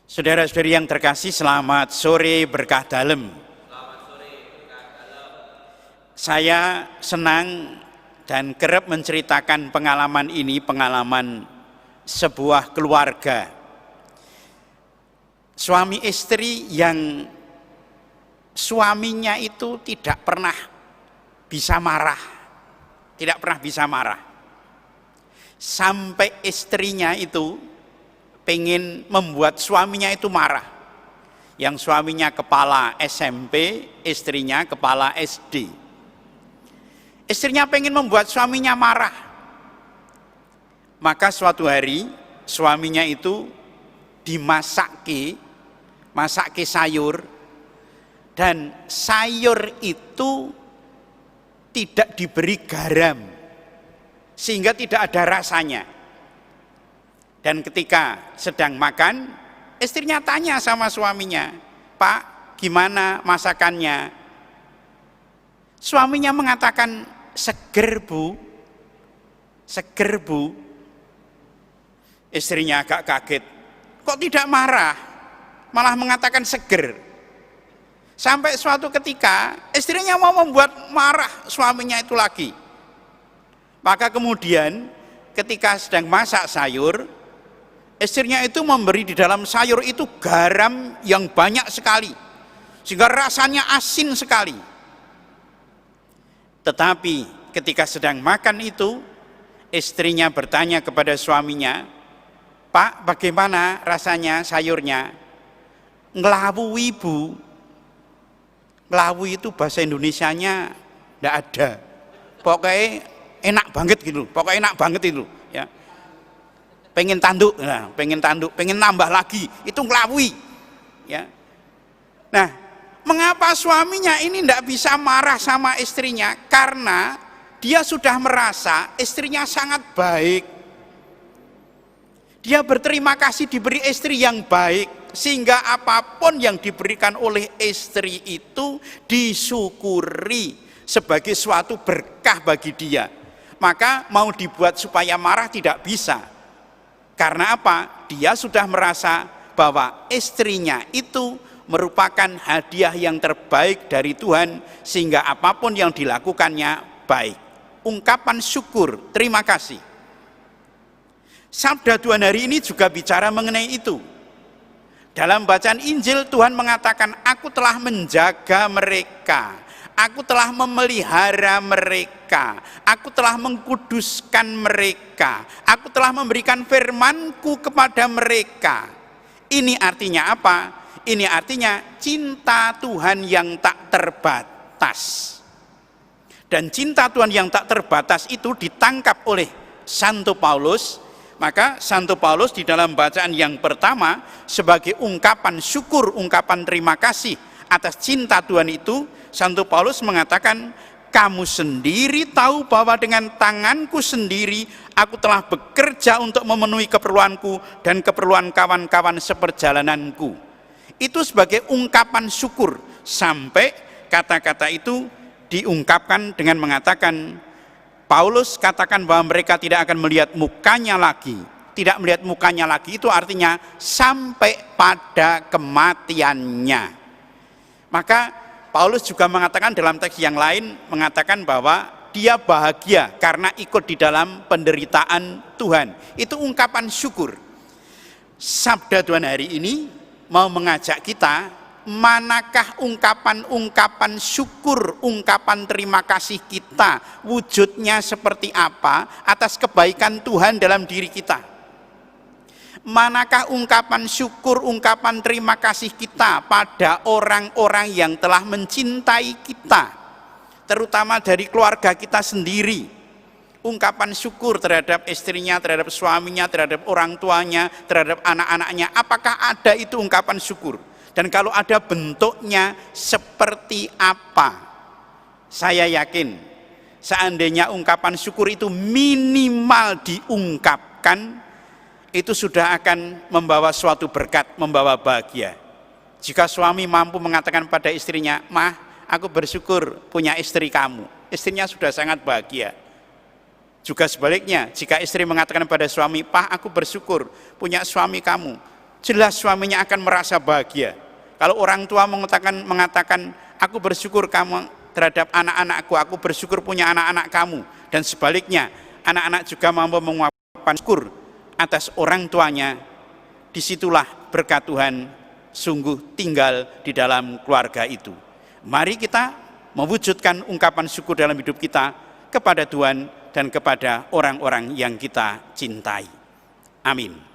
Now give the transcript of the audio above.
Saudara-saudari yang terkasih, selamat sore berkah dalem. Saya senang dan kerap menceritakan pengalaman ini, pengalaman sebuah keluarga. Suami istri yang suaminya itu tidak pernah bisa marah. Tidak pernah bisa marah. Sampai istrinya itu pengen membuat suaminya itu marah. Yang suaminya kepala SMP, istrinya kepala SD. Istrinya pengen membuat suaminya marah. Maka suatu hari suaminya itu dimasaki sayur, dan sayur itu tidak diberi garam sehingga tidak ada rasanya. Dan ketika sedang makan, istrinya tanya sama suaminya, "Pak, gimana masakannya?" Suaminya mengatakan, "Seger, Bu. Seger, Bu." Istrinya agak kaget. Kok tidak marah? Malah mengatakan seger. Sampai suatu ketika, istrinya mau membuat marah suaminya itu lagi. Maka kemudian ketika sedang masak sayur, istrinya itu memberi di dalam sayur itu garam yang banyak sekali, sehingga rasanya asin sekali. Tetapi ketika sedang makan itu, istrinya bertanya kepada suaminya, "Pak, bagaimana rasanya sayurnya?" "Ngelawui, Bu." Ngelawui itu bahasa Indonesianya tidak ada. Pokoknya enak banget gitu, pokoknya enak banget itu. Ya. Pengen tanduk, pengen nambah lagi, itu ngelawui. Ya. Nah, mengapa suaminya ini tidak bisa marah sama istrinya? Karena dia sudah merasa istrinya sangat baik. Dia berterima kasih diberi istri yang baik, sehingga apapun yang diberikan oleh istri itu disyukuri sebagai suatu berkah bagi dia. Maka mau dibuat supaya marah tidak bisa. Karena apa? Dia sudah merasa bahwa istrinya itu merupakan hadiah yang terbaik dari Tuhan, sehingga apapun yang dilakukannya baik. Ungkapan syukur, terima kasih. Sabda Tuhan hari ini juga bicara mengenai itu. Dalam bacaan Injil, Tuhan mengatakan, "Aku telah menjaga mereka, Aku telah memelihara mereka, Aku telah mengkuduskan mereka, Aku telah memberikan firman-Ku kepada mereka." Ini artinya apa? Ini artinya cinta Tuhan yang tak terbatas. Dan cinta Tuhan yang tak terbatas itu ditangkap oleh Santo Paulus. Maka Santo Paulus di dalam bacaan yang pertama, sebagai ungkapan syukur, ungkapan terima kasih atas cinta Tuhan itu, Santo Paulus mengatakan, "Kamu sendiri tahu bahwa dengan tanganku sendiri aku telah bekerja untuk memenuhi keperluanku dan keperluan kawan-kawan seperjalananku." Itu sebagai ungkapan syukur, sampai kata-kata itu diungkapkan dengan mengatakan, Paulus katakan bahwa mereka tidak akan melihat mukanya lagi. Tidak melihat mukanya lagi itu artinya sampai pada kematiannya. Maka Paulus juga mengatakan dalam teks yang lain, mengatakan bahwa dia bahagia karena ikut di dalam penderitaan Tuhan. Itu ungkapan syukur. Sabda Tuhan hari ini mau mengajak kita, manakah ungkapan-ungkapan syukur, ungkapan terima kasih kita, wujudnya seperti apa atas kebaikan Tuhan dalam diri kita? Manakah ungkapan syukur, ungkapan terima kasih kita pada orang-orang yang telah mencintai kita, terutama dari keluarga kita sendiri? Ungkapan syukur terhadap istrinya, terhadap suaminya, terhadap orang tuanya, terhadap anak-anaknya. Apakah ada itu ungkapan syukur? Dan kalau ada, bentuknya seperti apa? Saya yakin seandainya ungkapan syukur itu minimal diungkapkan, itu sudah akan membawa suatu berkat, membawa bahagia. Jika suami mampu mengatakan pada istrinya, "Mah, aku bersyukur punya istri kamu," istrinya sudah sangat bahagia. Juga sebaliknya, jika istri mengatakan pada suami, "Pak, aku bersyukur punya suami kamu," jelas suaminya akan merasa bahagia. Kalau orang tua mengatakan aku bersyukur kamu terhadap anak-anakku, aku bersyukur punya anak-anak kamu, dan sebaliknya anak-anak juga mampu mengucapkan syukur atas orang tuanya, disitulah berkat Tuhan sungguh tinggal di dalam keluarga itu. Mari kita mewujudkan ungkapan syukur dalam hidup kita kepada Tuhan dan kepada orang-orang yang kita cintai. Amin.